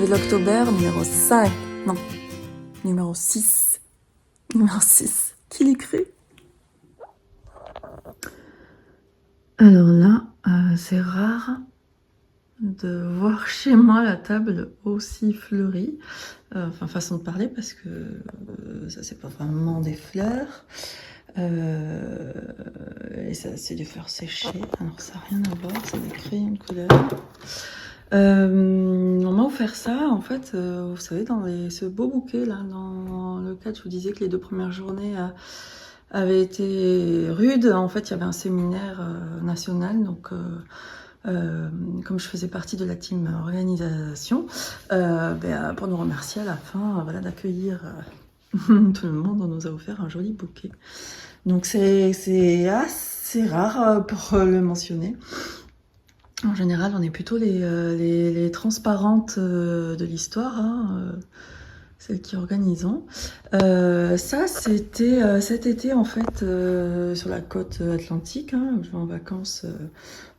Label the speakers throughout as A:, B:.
A: de l'October, numéro 5. Non, numéro 6. Numéro 6. Qui l'eût cru? Alors là, c'est rare de voir chez moi la table aussi fleurie. Enfin, façon de parler, parce que ça, c'est pas vraiment des fleurs. Et ça, c'est des fleurs séchées. Alors, ça n'a rien à voir, c'est des crayons de couleur. On m'a offert ça, en fait, vous savez, dans ce beau bouquet, là, dans lequel je vous disais que les 2 premières journées avaient été rudes. En fait, il y avait un séminaire national, donc comme je faisais partie de la team organisation, pour nous remercier à la fin, voilà, d'accueillir tout le monde, on nous a offert un joli bouquet. Donc c'est assez rare pour le mentionner. En général, on est plutôt les transparentes de l'histoire, hein, celles qui organisons. Ça, c'était cet été, en fait, sur la côte atlantique. Hein, je vais en vacances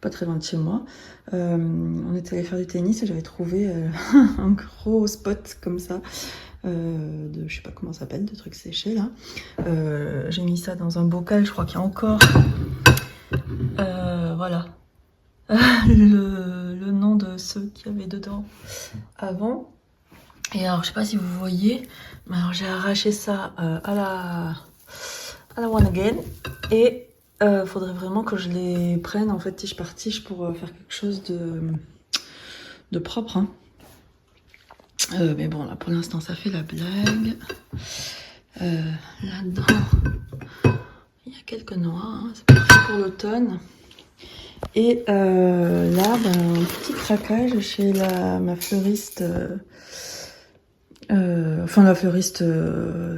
A: pas très loin de chez moi. On était allé faire du tennis et j'avais trouvé un gros spot comme ça. Je sais pas comment ça s'appelle, de trucs séchés là. J'ai mis ça dans un bocal, je crois qu'il y a encore voilà le nom de ceux qui avaient dedans avant. Et alors je sais pas si vous voyez, mais alors j'ai arraché ça à la One Again et faudrait vraiment que je les prenne en fait tige par tige pour faire quelque chose de propre, hein. Mais bon, là pour l'instant ça fait la blague. Là-dedans il y a quelques noix, hein, c'est parfait pour l'automne. Et là, un petit craquage chez ma fleuriste. Enfin, la fleuriste,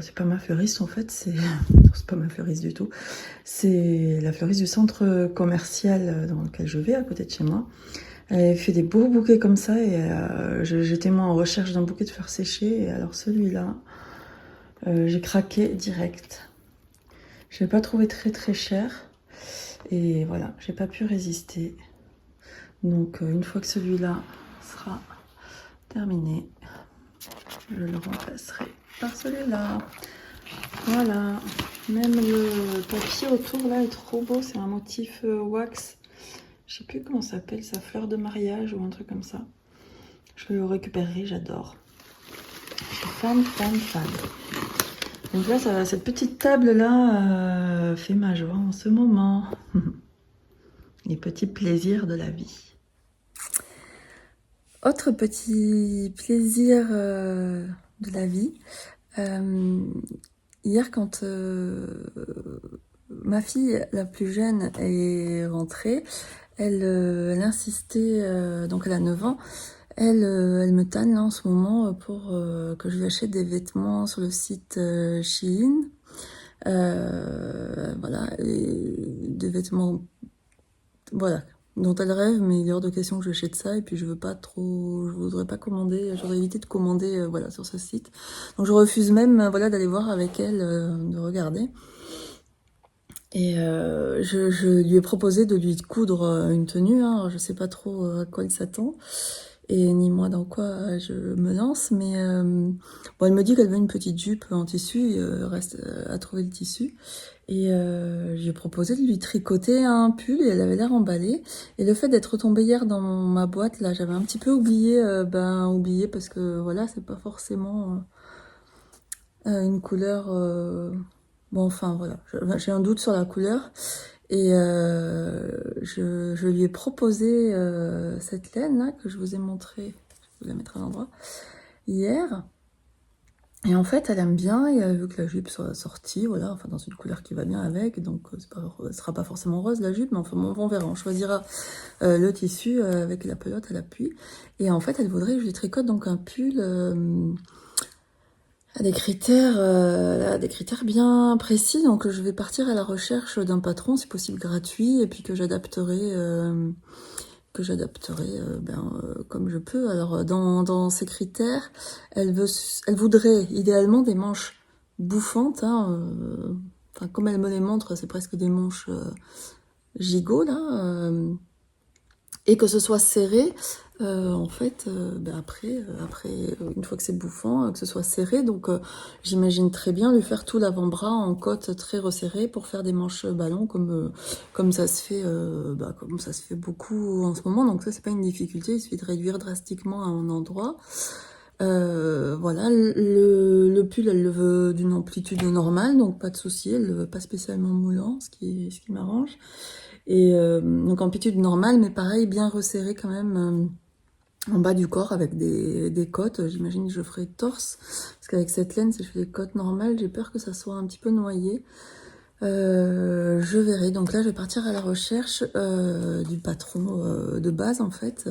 A: c'est pas ma fleuriste en fait, c'est pas ma fleuriste du tout. C'est la fleuriste du centre commercial dans lequel je vais, à côté de chez moi. Elle fait des beaux bouquets comme ça et j'étais moi en recherche d'un bouquet de fleurs séchées. Et alors celui-là, j'ai craqué direct. Je l'ai pas trouvé très très cher. Et voilà, j'ai pas pu résister. Donc une fois que celui-là sera terminé, je le remplacerai par celui-là. Voilà, même le papier autour là est trop beau, c'est un motif wax. Je sais plus comment ça s'appelle, ça, fleur de mariage ou un truc comme ça. Je le récupérerai, j'adore. Je suis fan. Donc là, cette petite table là fait ma joie en ce moment. Les petits plaisirs de la vie. Autre petit plaisir de la vie. Hier, quand ma fille, la plus jeune, est rentrée, elle insistait, donc elle a 9 ans, elle me tanne là en ce moment pour que je lui achète des vêtements sur le site Shein. Voilà, et des vêtements, voilà, dont elle rêve, mais il est hors de question que j'achète ça, et puis je voudrais pas commander, j'aurais évité de commander voilà, sur ce site. Donc je refuse même voilà, d'aller voir avec elle, de regarder. Et je lui ai proposé de lui coudre une tenue, hein. Alors, je sais pas trop à quoi elle s'attend, et ni moi dans quoi je me lance, mais bon, elle me dit qu'elle veut une petite jupe en tissu, il reste à trouver le tissu. Et j'ai proposé de lui tricoter un pull et elle avait l'air emballée. Et le fait d'être retombée hier dans ma boîte, là, j'avais un petit peu oublié, oublié parce que voilà, c'est pas forcément une couleur. Bon, enfin voilà, j'ai un doute sur la couleur. Et je lui ai proposé cette laine là que je vous ai montrée, je vais la mettre à l'endroit, hier. Et en fait, elle aime bien, et elle veut que la jupe soit sortie, voilà, enfin dans une couleur qui va bien avec, donc ce sera pas forcément rose la jupe, mais enfin bon, on verra, on choisira le tissu avec la pelote à l'appui. Et en fait, elle voudrait que je lui tricote donc un pull à des critères bien précis, donc je vais partir à la recherche d'un patron, si possible gratuit, et puis que j'adapterai comme je peux. Alors dans ces critères, elle voudrait idéalement des manches bouffantes, hein, enfin comme elle me les montre, c'est presque des manches gigot là, et que ce soit serré, En fait, après, une fois que c'est bouffant, que ce soit serré, donc j'imagine très bien lui faire tout l'avant-bras en côte très resserrée pour faire des manches ballon comme ça se fait, comme ça se fait beaucoup en ce moment. Donc ça, c'est pas une difficulté, il suffit de réduire drastiquement à un endroit. Voilà, le pull, elle le veut d'une amplitude normale, donc pas de souci, elle le veut pas spécialement moulant, ce qui m'arrange. Et donc amplitude normale, mais pareil, bien resserré quand même en bas du corps avec des côtes. J'imagine que je ferai torse, parce qu'avec cette laine, si je fais des côtes normales, j'ai peur que ça soit un petit peu noyé. Je verrai. Donc là, je vais partir à la recherche du patron de base, en fait.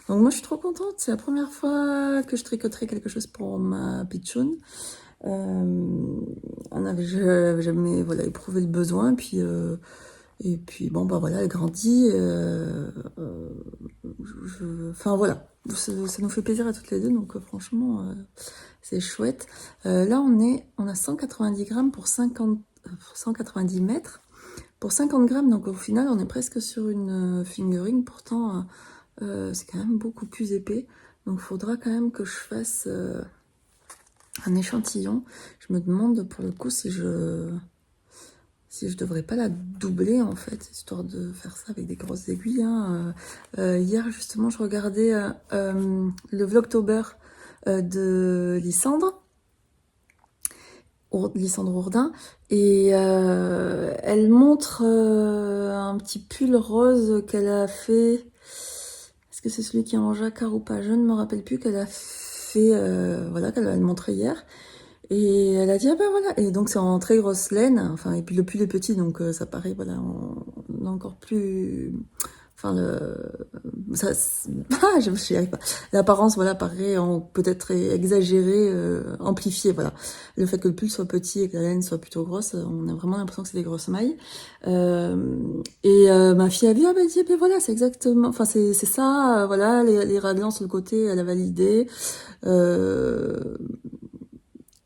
A: Donc moi, je suis trop contente. C'est la première fois que je tricoterai quelque chose pour ma pitchoun. J'avais jamais voilà, éprouvé le besoin. Et puis bon, bah voilà, elle grandit. Enfin voilà, ça nous fait plaisir à toutes les deux. Donc franchement, c'est chouette. Là, on a 190 grammes pour 190 mètres. Pour 50 grammes, donc au final, on est presque sur une fingering. Pourtant, c'est quand même beaucoup plus épais. Donc, il faudra quand même que je fasse un échantillon. Je me demande pour le coup si je devrais pas la doubler en fait, histoire de faire ça avec des grosses aiguilles. Hein. Hier, justement, je regardais le Vlogtober de Lysandre Ourdin, et elle montre un petit pull rose qu'elle a fait. Est-ce que c'est celui qui est en jacquard ou pas? Je ne me rappelle plus, qu'elle a fait, voilà, qu'elle a montré hier. Et elle a dit, ah ben voilà, et donc c'est en très grosse laine, enfin, et puis le pull est petit, donc ça paraît, voilà, encore plus, enfin, je n'y arrive pas. L'apparence, voilà, paraît peut-être exagérée, amplifiée, voilà. Le fait que le pull soit petit et que la laine soit plutôt grosse, on a vraiment l'impression que c'est des grosses mailles. Ma fille a vu, ah ben, dit, ben voilà, c'est exactement, enfin, c'est ça, voilà, les raglans sur le côté, elle a validé.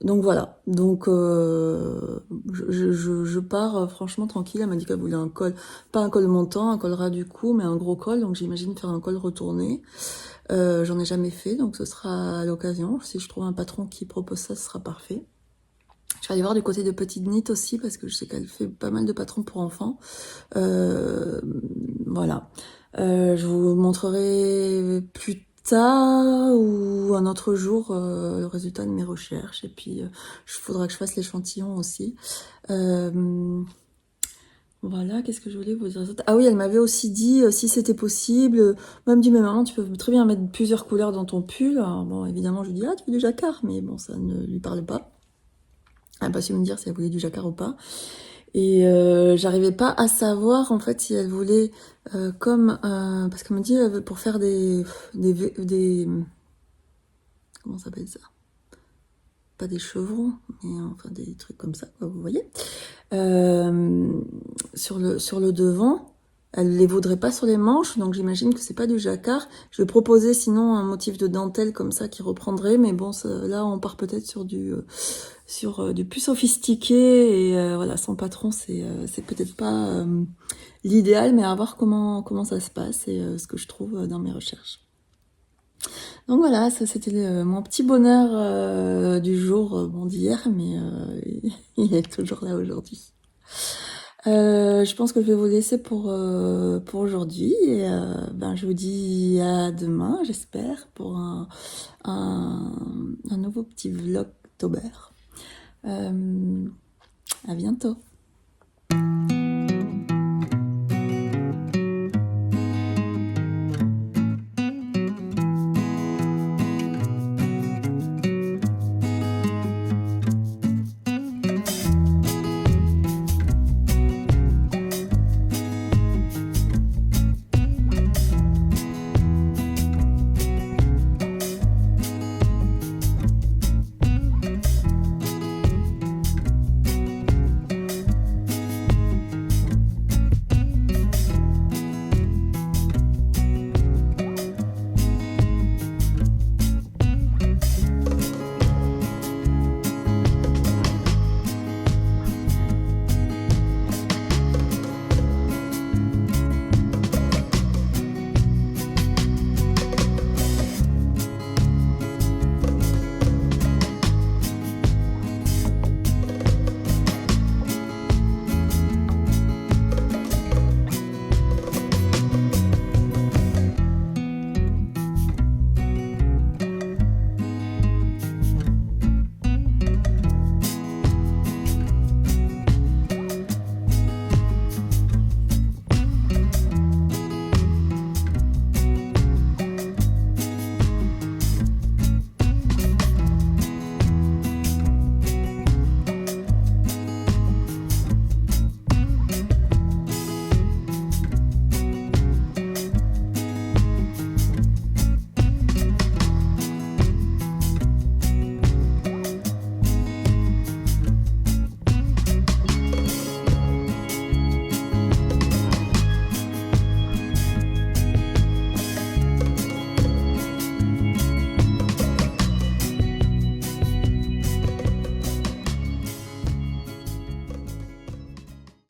A: Donc voilà, donc je pars franchement tranquille. Elle m'a dit qu'elle voulait un col, pas un col montant, un col ras du cou, mais un gros col. Donc j'imagine faire un col retourné. J'en ai jamais fait, donc ce sera à l'occasion. Si je trouve un patron qui propose ça, ce sera parfait. Je vais aller voir du côté de Petite Knit aussi, parce que je sais qu'elle fait pas mal de patrons pour enfants. Voilà. Je vous montrerai plus tard ou un autre jour le résultat de mes recherches. Et puis, il faudra que je fasse l'échantillon aussi. Voilà, qu'est-ce que je voulais vous dire d'autre? Ah oui, elle m'avait aussi dit si c'était possible. Même dit, mais maman, tu peux très bien mettre plusieurs couleurs dans ton pull. Alors, bon, évidemment, je lui dis, ah, tu veux du jacquard? Mais bon, ça ne lui parle pas. Elle n'a pas su me dire si elle voulait du jacquard ou pas. Et j'arrivais pas à savoir en fait si elle voulait parce qu'elle me dit pour faire des comment ça s'appelle ça, pas des chevrons mais enfin des trucs comme ça quoi, vous voyez, sur le devant. Elle les voudrait pas sur les manches, donc j'imagine que c'est pas du jacquard. Je vais proposer sinon un motif de dentelle comme ça qui reprendrait, mais bon, là on part peut-être sur du plus sophistiqué, et voilà, son patron c'est peut-être pas l'idéal, mais à voir comment ça se passe et ce que je trouve dans mes recherches. Donc voilà, ça c'était mon petit bonheur du jour, bon d'hier, mais il est toujours là aujourd'hui. Je pense que je vais vous laisser pour aujourd'hui, et je vous dis à demain, j'espère, pour un nouveau petit vlog October. À bientôt.